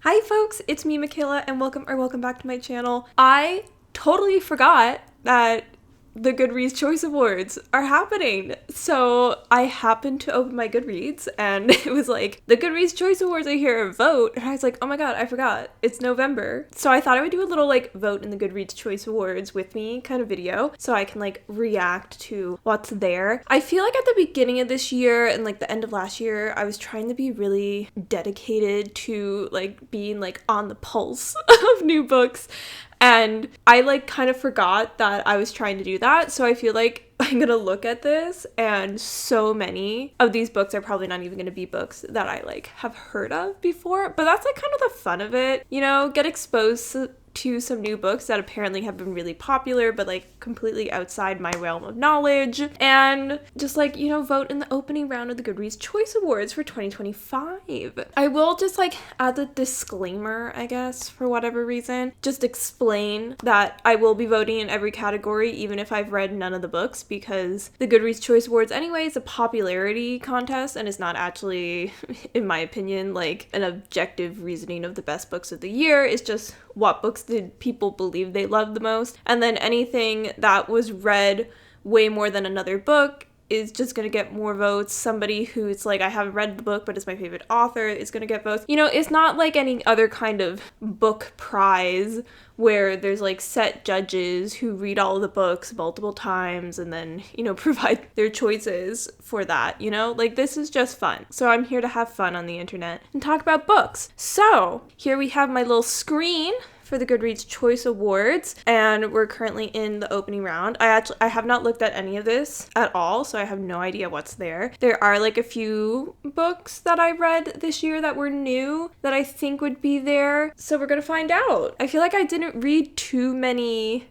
Hi folks, it's me Michaela and welcome back to my channel. I totally forgot that the Goodreads Choice Awards are happening. So I happened to open my Goodreads and it was like, the Goodreads Choice Awards are here, vote. And I was like, oh my god, I forgot. It's November. So I thought I would do a little like vote in the Goodreads Choice Awards with me kind of video so I can like react to what's there. I feel like at the beginning of this year and like the end of last year, I was trying to be really dedicated to like being like on the pulse of new books. And I like kind of forgot that I was trying to do that. So I feel like I'm gonna look at this and so many of these books are probably not even gonna be books that I like have heard of before. But that's like kind of the fun of it, you know, get exposed to some new books that apparently have been really popular but like completely outside my realm of knowledge, and just like, you know, vote in the opening round of the Goodreads Choice Awards for 2025. I will just like add the disclaimer, I guess, for whatever reason, just explain that I will be voting in every category even if I've read none of the books, because the Goodreads Choice Awards anyway is a popularity contest and is not actually, in my opinion, like an objective reasoning of the best books of the year. It's just what books did people believe they loved the most, and then anything that was read way more than another book is just gonna get more votes. Somebody who's like, I haven't read the book but it's my favorite author, is gonna get votes. You know, it's not like any other kind of book prize where there's like set judges who read all the books multiple times and then, you know, provide their choices for that, you know? Like, this is just fun. So I'm here to have fun on the internet and talk about books. So here we have my little screen for the Goodreads Choice Awards, and we're currently in the opening round. I have not looked at any of this at all, so I have no idea what's there. There are like a few books that I read this year that were new that I think would be there, so we're gonna find out. I feel like I didn't read too many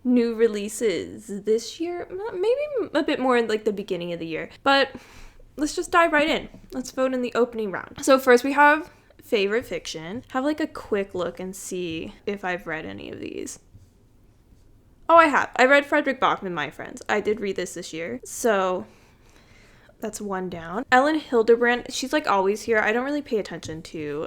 new releases this year, maybe a bit more in like the beginning of the year, but let's just dive right in. Let's vote in the opening round. So first we have favorite fiction. Have like a quick look and see if I've read any of these. Oh, I have. I read Frederick Bachman, My Friends. I did read this year. So that's one down. Ellen Hildebrand, she's like always here. I don't really pay attention to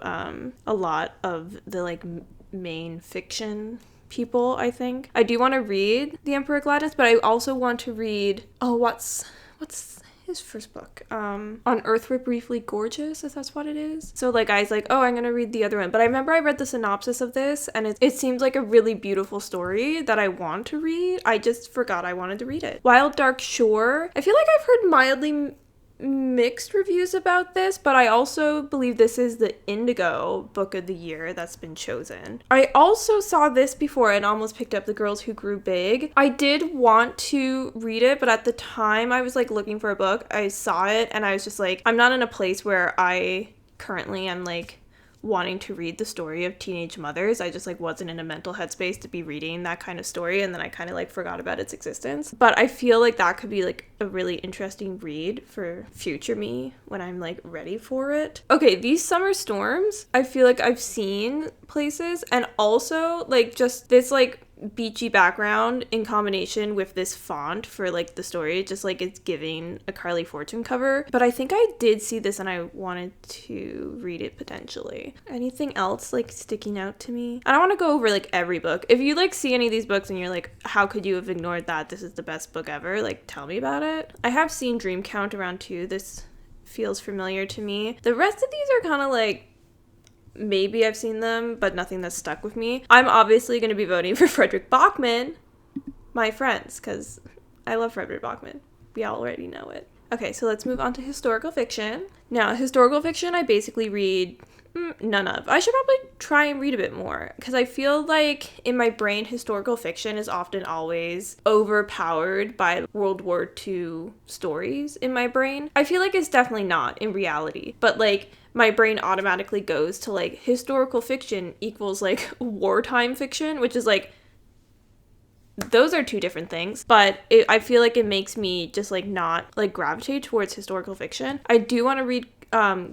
a lot of the like main fiction people, I think. I do want to read The Emperor Gladys, but I also want to read, what's his first book, On Earth We're Briefly Gorgeous, if that's what it is. So like I was like, I'm gonna read the other one, but I remember I read the synopsis of this and it seems like a really beautiful story that I want to read. I just forgot I wanted to read it. Wild Dark Shore, I feel like I've heard mildly mixed reviews about this, but I also believe this is the Indigo book of the year that's been chosen. I also saw this before and almost picked up The Girls Who Grew Big. I did want to read it, but at the time I was like looking for a book. I saw it and I was just like, I'm not in a place where I currently am like wanting to read the story of teenage mothers. I just like wasn't in a mental headspace to be reading that kind of story, and then I kind of like forgot about its existence. But I feel like that could be like a really interesting read for future me when I'm like ready for it. Okay, these Summer Storms, I feel like I've seen places, and also like just this like beachy background in combination with this font for like the story, just like it's giving a Carly Fortune cover. But I think I did see this and I wanted to read it potentially. Anything else like sticking out to me? I don't want to go over like every book. If you like see any of these books and you're like, how could you have ignored that? This is the best book ever. Like, tell me about it. I have seen Dream Count around 2. This feels familiar to me. The rest of these are kind of like, maybe I've seen them, but nothing that's stuck with me. I'm obviously going to be voting for Frederick Bachman, My Friends, because I love Frederick Bachman. We already know it. Okay, so let's move on to historical fiction. Now, historical fiction I basically read none of. I should probably try and read a bit more, because I feel like in my brain historical fiction is often always overpowered by World War II stories in my brain. I feel like it's definitely not in reality, but like my brain automatically goes to like historical fiction equals like wartime fiction, which is like, those are two different things, but I feel like it makes me just like not like gravitate towards historical fiction. I do want to read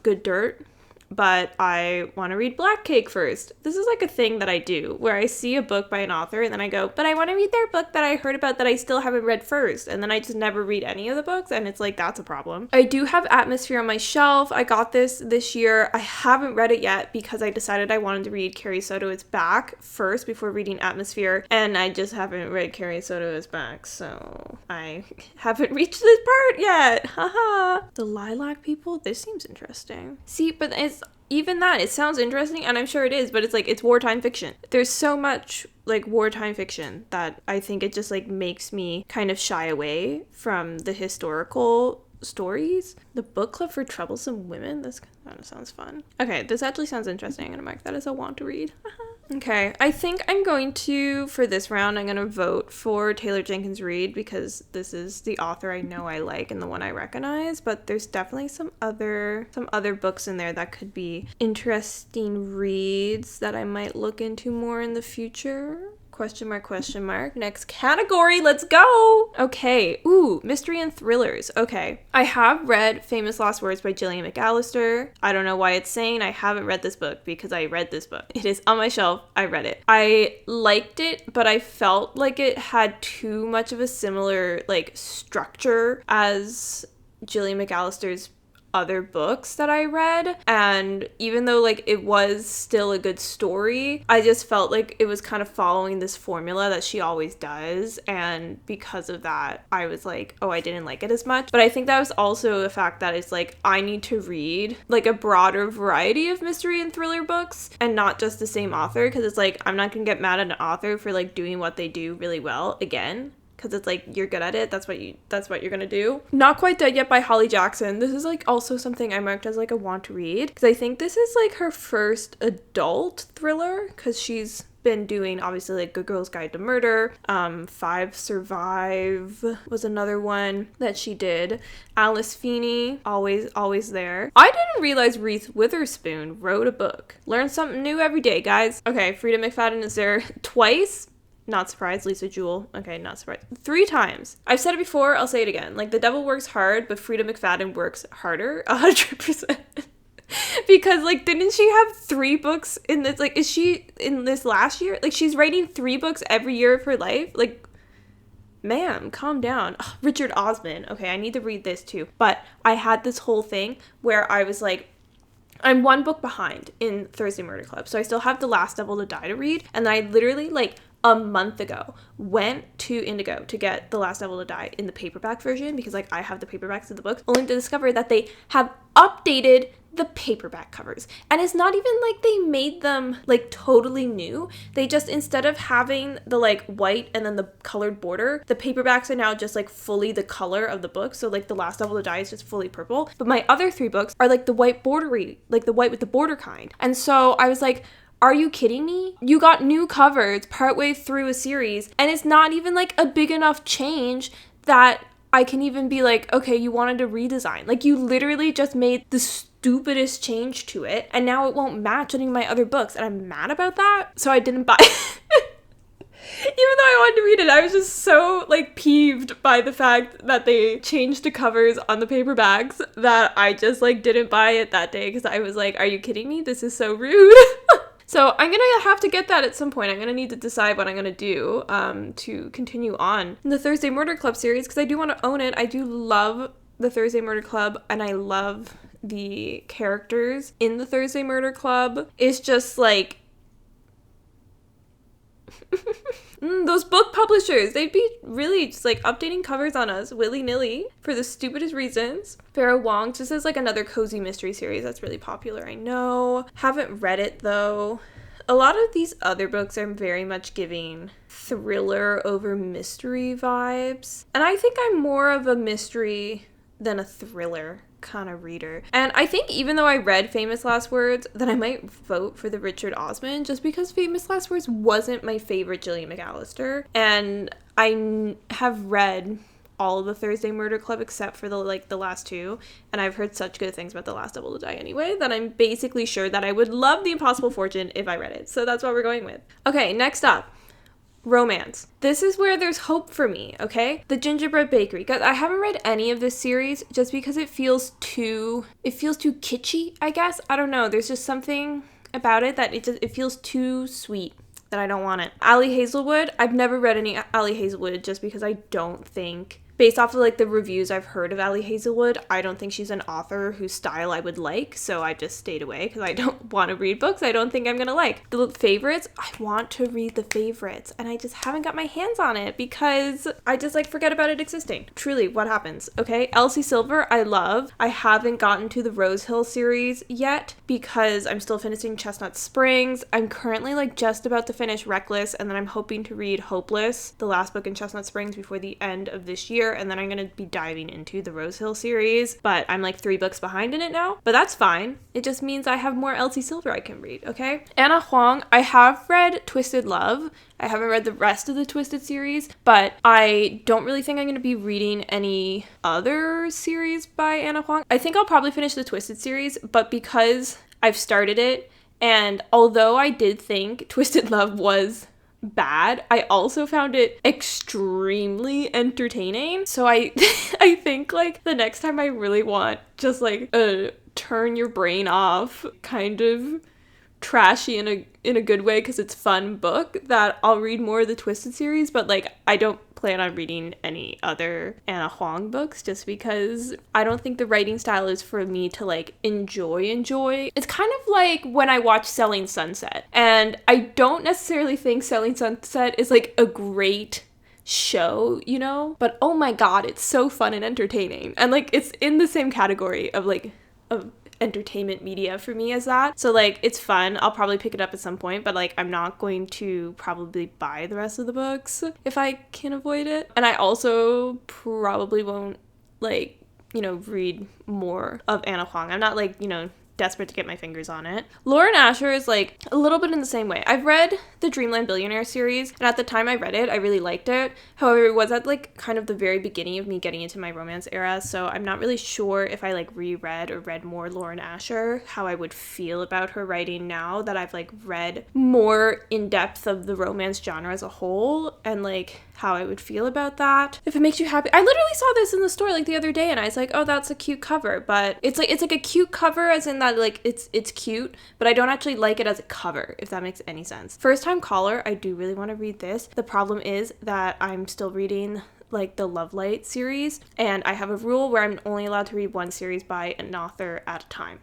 Good Dirt. but I want to read Black Cake first. This is like a thing that I do where I see a book by an author and then I go, but I want to read their book that I heard about that I still haven't read first. And then I just never read any of the books, and it's like, that's a problem. I do have Atmosphere on my shelf. I got this year. I haven't read it yet because I decided I wanted to read Carrie Soto Is Back first before reading Atmosphere, and I just haven't read Carrie Soto Is Back, so I haven't reached this part yet. Haha. The Lilac People? This seems interesting. See, but it's even that, it sounds interesting, and I'm sure it is, but it's like, it's wartime fiction. There's so much like wartime fiction that I think it just like makes me kind of shy away from the historical stories. The Book Club for Troublesome Women? This kind of sounds fun. Okay, this actually sounds interesting. I'm gonna mark that as a want to read. Okay, I think I'm going to, for this round, I'm going to vote for Taylor Jenkins Reid because this is the author I know I like and the one I recognize, but there's definitely some other books in there that could be interesting reads that I might look into more in the future. Question mark, question mark. Next category, let's go! Okay, ooh, mystery and thrillers. Okay, I have read Famous Last Words by Gillian McAllister. I don't know why it's saying I haven't read this book because I read this book. It is on my shelf, I read it. I liked it, but I felt like it had too much of a similar, like, structure as Gillian McAllister's other books that I read, and even though like it was still a good story, I just felt like it was kind of following this formula that she always does, and because of that I was like, oh, I didn't like it as much. But I think that was also the fact that it's like I need to read like a broader variety of mystery and thriller books and not just the same author, because it's like I'm not gonna get mad at an author for like doing what they do really well again, because it's like, you're good at it, that's what you're gonna do. Not Quite Dead Yet by Holly Jackson. This is like also something I marked as like a want to read, because I think this is like her first adult thriller, because she's been doing obviously like Good Girl's Guide to Murder, Five Survive was another one that she did, Alice Feeney, always there. I didn't realize Reese Witherspoon wrote a book. Learn something new every day, guys. Okay, Frida McFadden is there twice. Not surprised. Lisa Jewell. Okay, not surprised. 3 times. I've said it before, I'll say it again. Like, The Devil Works Hard, but Frida McFadden works harder, 100%. Because, like, didn't she have 3 books in this? Like, is she in this last year? Like, she's writing 3 books every year of her life? Like, ma'am, calm down. Ugh, Richard Osman. Okay, I need to read this too. But I had this whole thing where I was like, I'm 1 book behind in Thursday Murder Club, so I still have The Last Devil to Die to read, and I literally, like, a month ago went to Indigo to get The Last Devil to Die in the paperback version, because like I have the paperbacks of the books, only to discover that they have updated the paperback covers. And it's not even like they made them like totally new. They just, instead of having the like white and then the colored border, the paperbacks are now just like fully the color of the book. So like The Last Devil to Die is just fully purple. But my other 3 books are like the white bordery, like the white with the border kind. And so I was like, are you kidding me? You got new covers partway through a series, and it's not even like a big enough change that I can even be like, okay, you wanted to redesign. Like, you literally just made the stupidest change to it, and now it won't match any of my other books, and I'm mad about that, so I didn't buy it. Even though I wanted to read it, I was just so, like, peeved by the fact that they changed the covers on the paperbacks that I just, like, didn't buy it that day, because I was like, are you kidding me? This is so rude. So I'm gonna have to get that at some point. I'm gonna need to decide what I'm gonna do to continue on in the Thursday Murder Club series, because I do want to own it. I do love the Thursday Murder Club, and I love the characters in the Thursday Murder Club. It's just like those book publishers, they'd be really just like updating covers on us willy-nilly for the stupidest reasons. Farrah Wong just is like another cozy mystery series that's really popular, I know. Haven't read it though. A lot of these other books are very much giving thriller over mystery vibes, and I think I'm more of a mystery than a thriller kind of reader. And I think even though I read Famous Last Words, that I might vote for the Richard Osman, just because Famous Last Words wasn't my favorite Gillian McAllister, and I have read all of the Thursday Murder Club except for the last 2, and I've heard such good things about The Last Devil to Die anyway that I'm basically sure that I would love The Impossible Fortune if I read it. So that's what we're going with. Okay, next up, romance. This is where there's hope for me, okay? The Gingerbread Bakery. Guys, I haven't read any of this series just because it feels too kitschy, I guess. I don't know. There's just something about it that it feels too sweet that I don't want it. Allie Hazelwood. I've never read any Allie Hazelwood just because I don't think, based off of like the reviews I've heard of Allie Hazelwood, I don't think she's an author whose style I would like, so I just stayed away because I don't want to read books I don't think I'm gonna like. The favorites, I want to read the favorites, and I just haven't got my hands on it because I just like forget about it existing. Truly, what happens? Okay, Elsie Silver, I love. I haven't gotten to the Rose Hill series yet because I'm still finishing Chestnut Springs. I'm currently like just about to finish Reckless, and then I'm hoping to read Hopeless, the last book in Chestnut Springs, before the end of this year. And then I'm going to be diving into the Rose Hill series, but I'm like 3 books behind in it now, but that's fine. It just means I have more Elsie Silver I can read, okay? Anna Huang, I have read Twisted Love. I haven't read the rest of the Twisted series, but I don't really think I'm going to be reading any other series by Anna Huang. I think I'll probably finish the Twisted series, but because I've started it, and although I did think Twisted Love was bad, I also found it extremely entertaining. So I I think like the next time I really want just like a turn your brain off kind of trashy in a good way because it's fun book, that I'll read more of the Twisted series, but like I don't plan on reading any other Anna Huang books just because I don't think the writing style is for me to like enjoy. It's kind of like when I watch Selling Sunset, and I don't necessarily think Selling Sunset is like a great show, you know, but oh my god, it's so fun and entertaining, and like it's in the same category of like of entertainment media for me as that. So like it's fun. I'll probably pick it up at some point, but like I'm not going to probably buy the rest of the books if I can avoid it. And I also probably won't like, you know, read more of Anna Huang. I'm not like, you know, desperate to get my fingers on it. Lauren Asher is like a little bit in the same way. I've read the Dreamland Billionaire series, and at the time I read it, I really liked it. However, it was at like kind of the very beginning of me getting into my romance era, so I'm not really sure if I like reread or read more Lauren Asher, how I would feel about her writing now that I've like read more in depth of the romance genre as a whole, and like how I would feel about that. If it makes you happy. I literally saw this in the store like the other day and I was like, oh, that's a cute cover, but it's like a cute cover as in that like it's cute, but I don't actually like it as a cover, if that makes any sense. First Time Caller, I do really want to read this. The problem is that I'm still reading like the Love Light series, and I have a rule where I'm only allowed to read one series by an author at a time.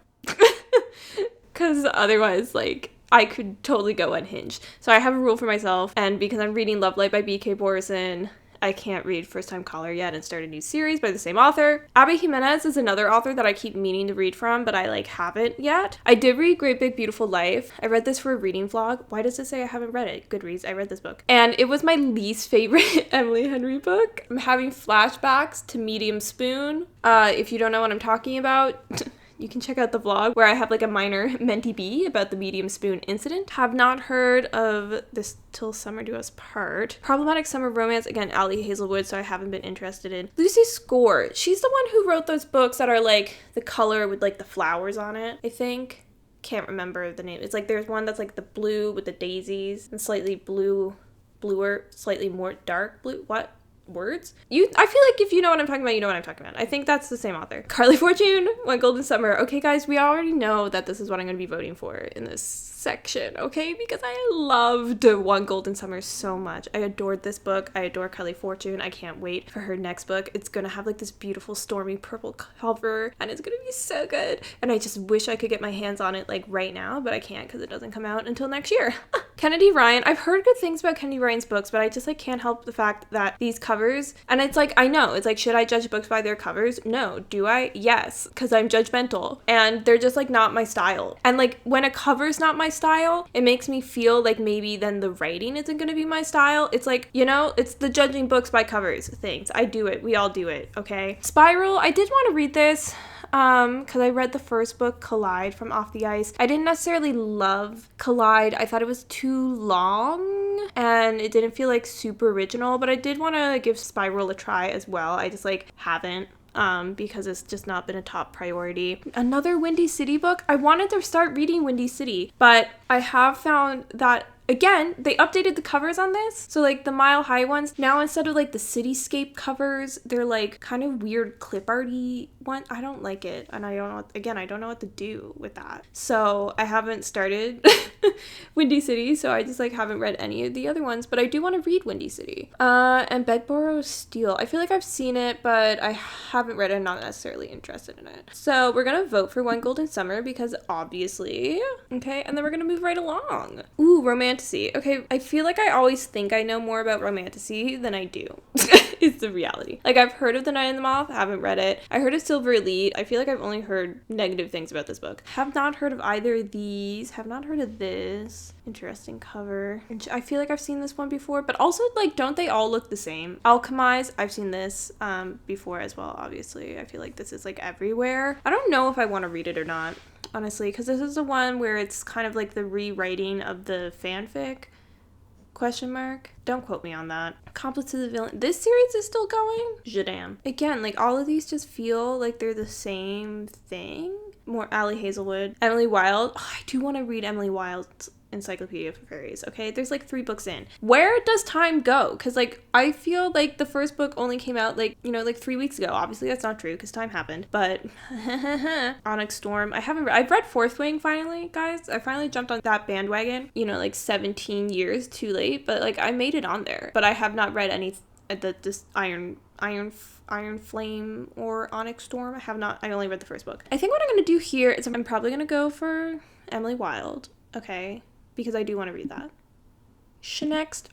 Because otherwise, like, I could totally go unhinged. So I have a rule for myself, and because I'm reading Love Light by B.K. Borison, I can't read First Time Caller yet and start a new series by the same author. Abby Jimenez is another author that I keep meaning to read from, but I like haven't yet. I did read Great Big Beautiful Life. I read this for a reading vlog. Why does it say I haven't read it? Goodreads, I read this book. And it was my least favorite Emily Henry book. I'm having flashbacks to Medium Spoon. If you don't know what I'm talking about, you can check out the vlog where I have like a minor mentee bee about the Medium Spoon incident. Have not heard of this Till Summer Do Us Part. Problematic Summer Romance, again, Allie Hazelwood, so I haven't been interested in. Lucy Score, she's the one who wrote those books that are like the color with like the flowers on it, I think. Can't remember the name. It's like there's one that's like the blue with the daisies and slightly bluer, slightly more dark blue. What? Words? I feel like if you know what I'm talking about, you know what I'm talking about. I think that's the same author. Carly Fortune, One Golden Summer. Okay, guys, we already know that this is what I'm going to be voting for in this section, okay? Because I loved One Golden Summer so much. I adored this book. I adore Carly Fortune. I can't wait for her next book. It's going to have like this beautiful stormy purple cover, and it's going to be so good. And I just wish I could get my hands on it like right now, but I can't because it doesn't come out until next year. Kennedy Ryan. I've heard good things about Kennedy Ryan's books, but I just like can't help the fact that these covers, and it's like, I know, it's like, should I judge books by their covers? No. Do I? Yes, because I'm judgmental, and they're just like not my style. And like when a cover's not my style, it makes me feel like maybe then the writing isn't going to be my style. It's like, you know, it's the judging books by covers things. I do it. We all do it, okay? Spiral, I did want to read this because I read the first book, Collide, from Off the Ice. I didn't necessarily love Collide. I thought it was too long and it didn't feel like super original, but I did want to give Spiral a try as well. I just like haven't. Because it's just not been a top priority. Another Windy City book. I wanted to start reading Windy City, but I have found that Again, they updated the covers on this. So like the Mile High ones, now instead of like the cityscape covers, they're like kind of weird clip arty one. I don't like it. And I don't know what to do with that. So I haven't started Windy City. So I just like haven't read any of the other ones, but I do want to read Windy City. And Bedborough Steel. I feel like I've seen it, but I haven't read it. I'm not necessarily interested in it. So we're going to vote for One Golden Summer because obviously. Okay. And then we're going to move right along. Ooh, Romantasy. Okay. I feel like I always think I know more about Romantasy than I do. It's the reality. Like I've heard of The Night and the Moth. I haven't read it. I heard of Silver Elite. I feel like I've only heard negative things about this book. Have not heard of either of these. Have not heard of this. Interesting cover. I feel like I've seen this one before, but also like don't they all look the same? Alchemize. I've seen this before as well, obviously. I feel like this is like everywhere. I don't know if I want to read it or not, honestly, because this is the one where it's kind of like the rewriting of the fanfic. Question mark. Don't quote me on that. Accomplice to the Villain. This series is still going? Jadam. Again, like all of these just feel like they're the same thing. More Allie Hazelwood. Emily Wilde. Oh, I do want to read Emily Wilde's Encyclopedia for Fairies. Okay, there's like 3 books in. Where does time go? Because like I feel like the first book only came out like, you know, like 3 weeks ago. Obviously that's not true because time happened, but Onyx Storm. I've read Fourth Wing finally, guys. I finally jumped on that bandwagon, you know, like 17 years too late, but like I made it on there. But I have not read any this Iron Flame or Onyx Storm. I only read the first book. I think what I'm gonna do here is I'm probably gonna go for Emily Wilde. Okay. Because I do want to read that. Next.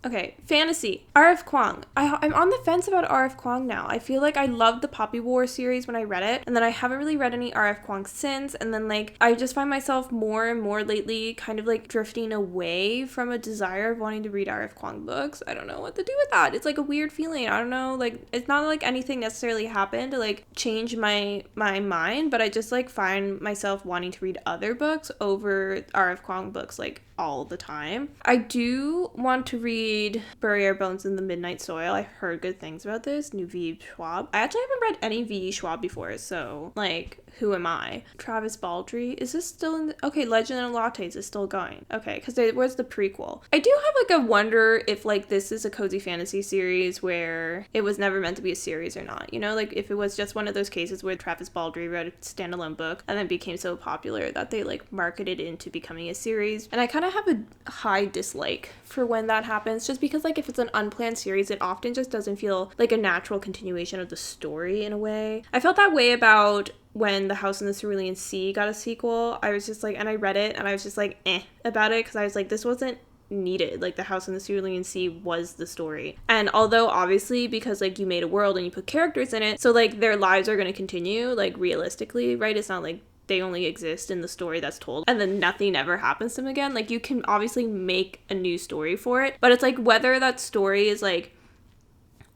Okay, fantasy. R.F. Kuang. I'm on the fence about R.F. Kuang now. I feel like I loved the Poppy War series when I read it, and then I haven't really read any R.F. Kuang since, and then like I just find myself more and more lately kind of like drifting away from a desire of wanting to read R.F. Kuang books. I don't know what to do with that. It's like a weird feeling. I don't know, like it's not like anything necessarily happened to like change my mind, but I just like find myself wanting to read other books over R.F. Kuang books like all the time. I do want to read Bury Our Bones in the Midnight Soil. I've heard good things about this. New V. Schwab. I actually haven't read any V. Schwab before, so like who am I? Travis Baldry. Is this still in the... Okay, Legend of Lattes is still going. Okay, because it was the prequel. I do have like a wonder if like this is a cozy fantasy series where it was never meant to be a series or not. You know, like if it was just one of those cases where Travis Baldry wrote a standalone book and then became so popular that they like marketed it into becoming a series. And I kind of have a high dislike for when that happens, just because like if it's an unplanned series, it often just doesn't feel like a natural continuation of the story in a way. I felt that way about when The House in the Cerulean Sea got a sequel. I was just like, and I read it and I was just like about it, because I was like, this wasn't needed. Like The House in the Cerulean Sea was the story, and although obviously because like you made a world and you put characters in it, so like their lives are going to continue, like realistically, right? It's not like they only exist in the story that's told and then nothing ever happens to them again. Like you can obviously make a new story for it, but it's like whether that story is like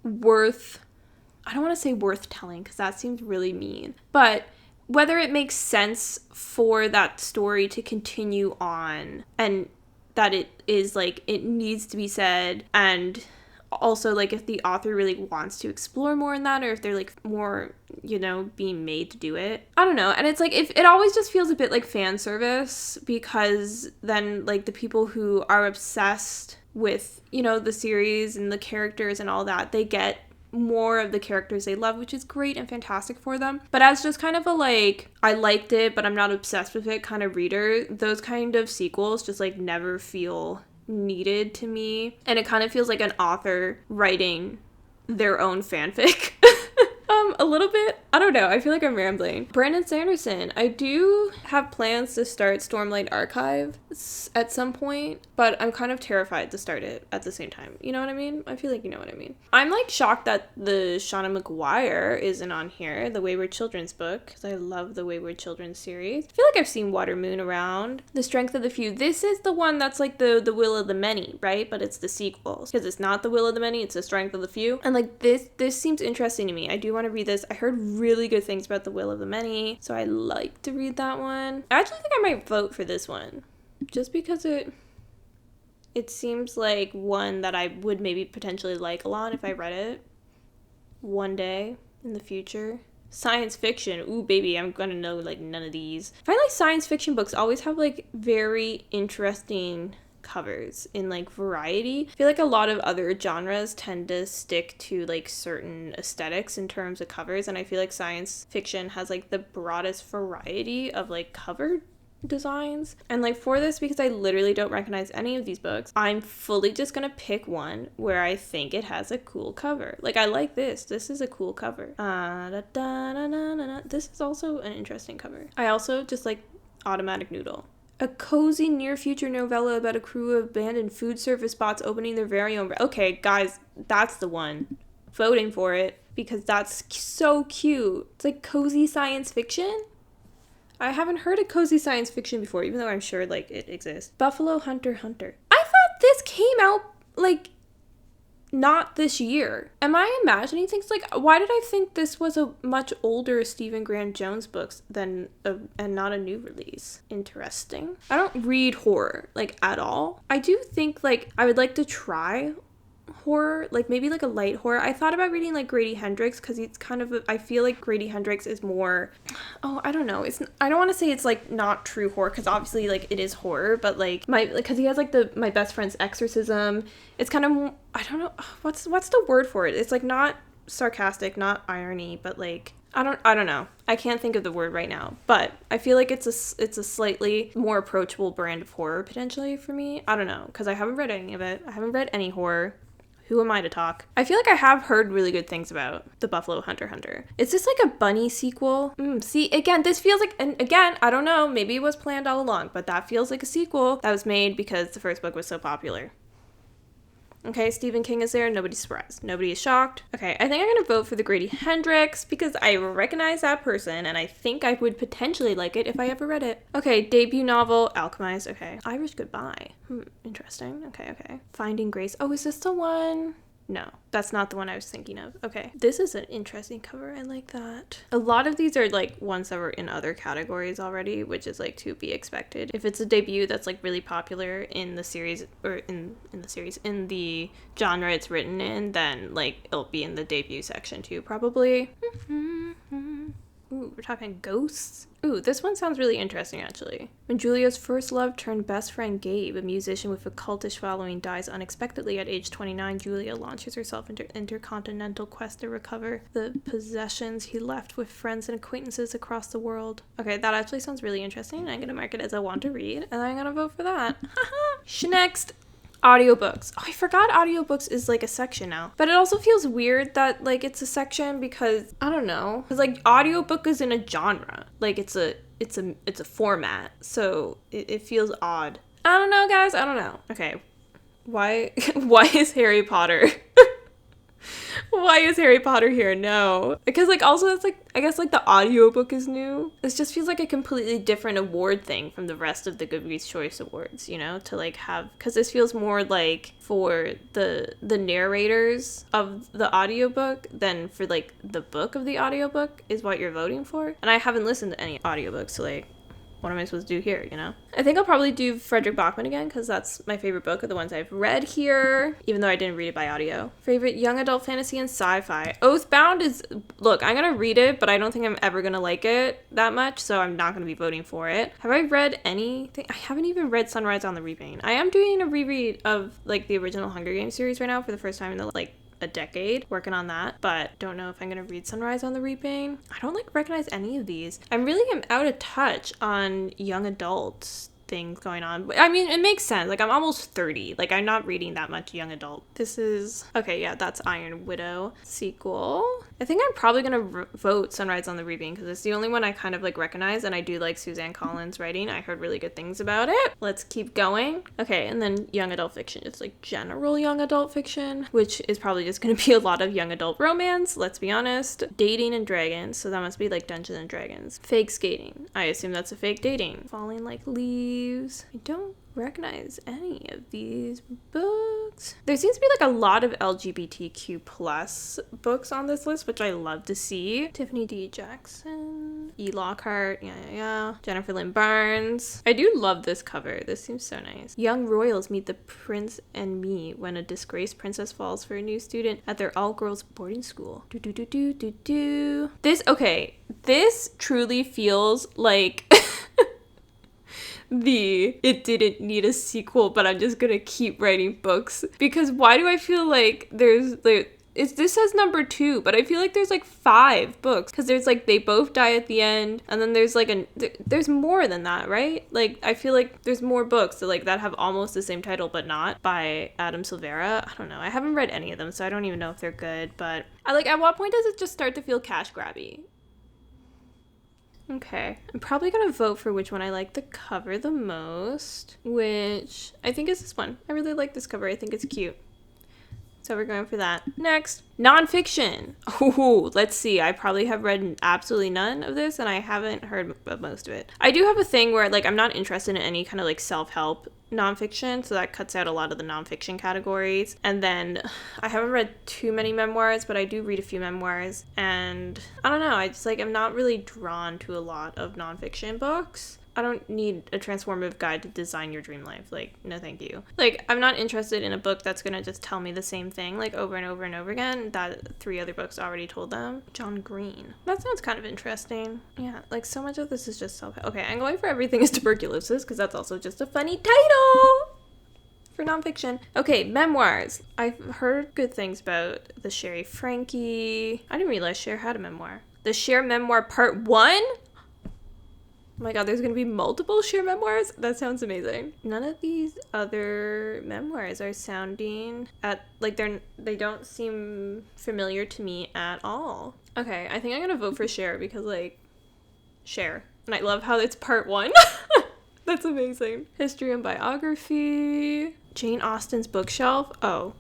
worth, I don't want to say worth telling because that seems really mean, but whether it makes sense for that story to continue on, and that it is like it needs to be said, and also like if the author really wants to explore more in that, or if they're like more, you know, being made to do it. I don't know. And it's like, if it always just feels a bit like fan service, because then like the people who are obsessed with, you know, the series and the characters and all that, they get more of the characters they love, which is great and fantastic for them. But as just kind of a like, I liked it but I'm not obsessed with it kind of reader, those kind of sequels just like never feel needed to me, and it kind of feels like an author writing their own fanfic. A little bit. I don't know. I feel like I'm rambling. Brandon Sanderson. I do have plans to start Stormlight Archive at some point, but I'm kind of terrified to start it at the same time. You know what I mean? I feel like you know what I mean. I'm like shocked that the Shauna McGuire isn't on here, the Wayward Children's book, because I love the Wayward Children's series. I feel like I've seen Water Moon around. The Strength of the Few. This is the one that's like the Will of the Many, right? But it's the sequels, because it's not the Will of the Many, it's the Strength of the Few. And like this seems interesting to me. I do want to read this. I heard really good things about the Will of the Many, so I like to read that one. I actually think I might vote for this one, just because it seems like one that I would maybe potentially like a lot if I read it one day in the future. Science fiction. Ooh, baby, I'm gonna know like none of these. I find like science fiction books always have like very interesting covers in like variety. I feel like a lot of other genres tend to stick to like certain aesthetics in terms of covers, and I feel like science fiction has like the broadest variety of like cover designs. And like for this, because I literally don't recognize any of these books, I'm fully just gonna pick one where I think it has a cool cover. Like I like this is a cool cover. This is also an interesting cover. I also just like Automatic Noodle, a cozy near future novella about a crew of abandoned food service bots opening their very own okay guys, that's the one. Voting for it because that's so cute. It's like cozy science fiction. I haven't heard of cozy science fiction before, even though I'm sure, like, it exists. Buffalo Hunter Hunter. I thought this came out, like, not this year. Am I imagining things? Like, why did I think this was a much older Stephen Graham Jones books and not a new release? Interesting. I don't read horror, like, at all. I do think, like, I would like to try horror, like maybe like a light horror. I thought about reading like Grady Hendrix because he's kind of I feel like Grady Hendrix is more, I don't know, I don't want to say it's like not true horror because obviously like it is horror, but like because he has like my best friend's exorcism. It's kind of, I don't know, what's the word for it? It's like not sarcastic, not irony, but like I don't know. I can't think of the word right now, but I feel like it's a slightly more approachable brand of horror potentially for me. I don't know, because I haven't read any of it. I haven't read any horror. Who am I to talk? I feel like I have heard really good things about the Buffalo Hunter Hunter. Is this like a bunny sequel? See, again, this feels like, and again, I don't know, maybe it was planned all along, but that feels like a sequel that was made because the first book was so popular. Okay, Stephen King is there. Nobody's surprised. Nobody is shocked. Okay, I think I'm going to vote for the Grady Hendrix because I recognize that person and I think I would potentially like it if I ever read it. Okay, debut novel, Alchemized. Okay, Irish Goodbye. Interesting. Okay. Finding Grace. Oh, is this the one? No, that's not the one I was thinking of. Okay, this is an interesting cover. I like that. A lot of these are like ones that were in other categories already, which is like to be expected. If it's a debut that's like really popular in the series or in the genre it's written in, then like it'll be in the debut section too, probably. Ooh, we're talking ghosts. Ooh, this one sounds really interesting, actually. When Julia's first love turned best friend Gabe, a musician with a cultish following, dies unexpectedly at age 29, Julia launches herself into intercontinental quest to recover the possessions he left with friends and acquaintances across the world. Okay, that actually sounds really interesting. I'm going to mark it as I want to read, and I'm going to vote for that. Next. Audiobooks. Oh, I forgot audiobooks is like a section now. But it also feels weird that like it's a section because I don't know. Because like audiobook is in a genre. Like it's a format. So it feels odd. I don't know, guys. I don't know. Okay. Why is Harry Potter? Why is Harry Potter here? No. Because, like, also, it's, like, I guess, like, the audiobook is new. This just feels like a completely different award thing from the rest of the Goodreads Choice Awards, you know? To, like, have... Because this feels more, like, for the narrators of the audiobook than for, like, the book of the audiobook is what you're voting for. And I haven't listened to any audiobooks, so, like... What am I supposed to do here, you know? I think I'll probably do Frederick Bachman again because that's my favorite book of the ones I've read here, even though I didn't read it by audio. Favorite young adult fantasy and sci-fi. Oathbound is... Look, I'm going to read it, but I don't think I'm ever going to like it that much, so I'm not going to be voting for it. Have I read anything? I haven't even read Sunrise on the Reaping. I am doing a reread of, like, the original Hunger Games series right now for the first time in the, like, a decade, working on that, but don't know if I'm gonna read Sunrise on the Reaping. I don't like recognize any of these. I really am out of touch on young adults things going on. I mean, it makes sense. Like, I'm almost 30. Like, I'm not reading that much young adult. This is... Okay, yeah, that's Iron Widow sequel. I think I'm probably gonna vote Sunrise on the Reaping because it's the only one I kind of, like, recognize, and I do like Suzanne Collins' writing. I heard really good things about it. Let's keep going. Okay, and then young adult fiction. It's, like, general young adult fiction, which is probably just gonna be a lot of young adult romance, let's be honest. Dating and Dragons, so that must be, like, Dungeons and Dragons. Fake skating. I assume that's a fake dating. Falling Like Leaves. I don't recognize any of these books. There seems to be like a lot of LGBTQ plus books on this list, which I love to see. Tiffany D. Jackson, E. Lockhart, yeah. Jennifer Lynn Barnes. I do love this cover. This seems so nice. Young royals meet the prince and me when a disgraced princess falls for a new student at their all-girls boarding school. This truly feels like it didn't need a sequel, but I'm just gonna keep writing books. Because why do I feel like this says number 2, but I feel like there's like 5 books, because there's like They Both Die at the End, and then there's like there's more than that, right? Like I feel like there's more books that have almost the same title but not, by Adam Silvera. I don't know. I haven't read any of them, so I don't even know if they're good, but at what point does it just start to feel cash grabby? Okay, I'm probably gonna vote for which one I like the cover the most, which I think is this one. I really like this cover. I think it's cute. So we're going for that. Next, nonfiction. Ooh, let's see. I probably have read absolutely none of this, and I haven't heard of most of it. I do have a thing where I'm not interested in any kind of self-help nonfiction, so that cuts out a lot of the nonfiction categories. And then I haven't read too many memoirs, but I do read a few memoirs, and I don't know. I just I'm not really drawn to a lot of nonfiction books. I don't need a transformative guide to design your dream life. No thank you. I'm not interested in a book that's gonna just tell me the same thing over and over and over again that 3 other books already told them. John Green. That sounds kind of interesting. Yeah, so much of this is just self-help. Okay, I'm going for Everything is Tuberculosis, because that's also just a funny title for nonfiction. Okay, memoirs. I've heard good things about the Sherry Frankie. I didn't realize Cher had a memoir. The Cher Memoir Part 1? Oh my god, there's gonna be multiple Cher memoirs? That sounds amazing. None of these other memoirs are sounding they don't seem familiar to me at all. Okay, I think I'm gonna vote for Cher because Cher. And I love how it's part 1. That's amazing. History and biography. Jane Austen's bookshelf. Oh,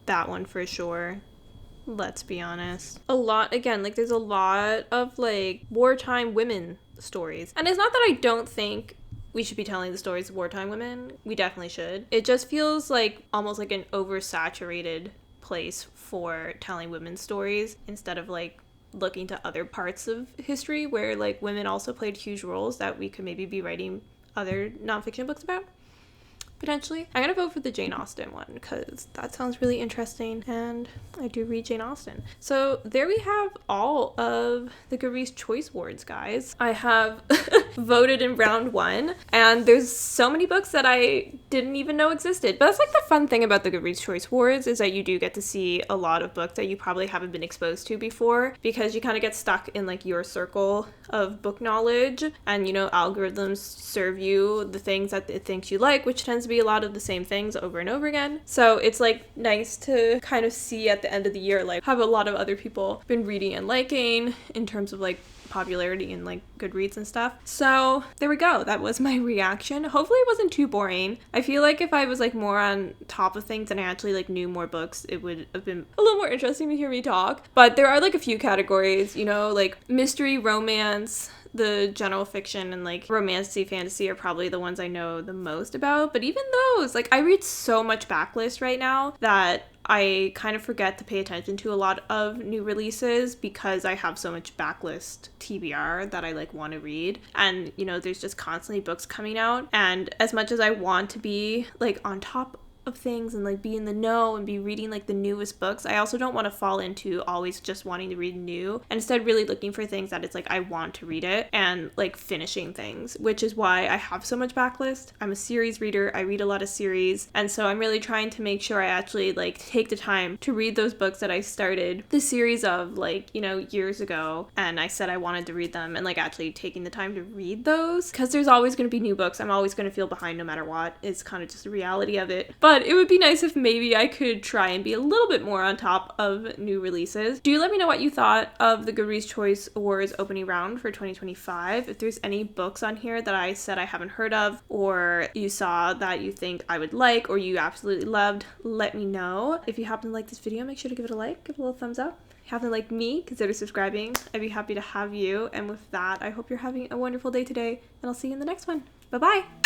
that one for sure. Let's be honest. A lot, again, there's a lot of wartime women stories. And it's not that I don't think we should be telling the stories of wartime women. We definitely should. It just feels almost like an oversaturated place for telling women's stories instead of looking to other parts of history where women also played huge roles that we could maybe be writing other nonfiction books about. Potentially. I'm gonna vote for the Jane Austen one because that sounds really interesting and I do read Jane Austen. So there we have all of the Goodreads Choice Awards, guys. I have voted in round 1 and there's so many books that I didn't even know existed. But that's the fun thing about the Goodreads Choice Awards is that you do get to see a lot of books that you probably haven't been exposed to before because you kind of get stuck in your circle of book knowledge and algorithms serve you the things that it thinks you like, which tends to be a lot of the same things over and over again. So it's nice to kind of see at the end of the year have a lot of other people been reading and liking in terms of popularity in Goodreads and stuff. So there we go. That was my reaction. Hopefully it wasn't too boring. I feel if I was more on top of things and I actually knew more books, it would have been a little more interesting to hear me talk. But there are a few categories, mystery, romance, the general fiction, and romancy, fantasy are probably the ones I know the most about. But even those, I read so much backlist right now that I kind of forget to pay attention to a lot of new releases because I have so much backlist TBR that I want to read. And, there's just constantly books coming out. And as much as I want to be on top of things and be in the know and be reading the newest books, I also don't want to fall into always just wanting to read new and instead really looking for things that it's I want to read it and finishing things, which is why I have so much backlist. I'm a series reader. I read a lot of series, and so I'm really trying to make sure I actually take the time to read those books that I started the series of years ago and I said I wanted to read them, and actually taking the time to read those, because there's always going to be new books. I'm always going to feel behind no matter what. It's kind of just the reality of it. But it would be nice if maybe I could try and be a little bit more on top of new releases. Do let me know what you thought of the Goodreads Choice Awards opening round for 2025. If there's any books on here that I said I haven't heard of, or you saw that you think I would like, or you absolutely loved, let me know. If you happen to like this video, make sure to give it a like, give it a little thumbs up. If you happen to like me, consider subscribing. I'd be happy to have you. And with that, I hope you're having a wonderful day today, and I'll see you in the next one. Bye-bye!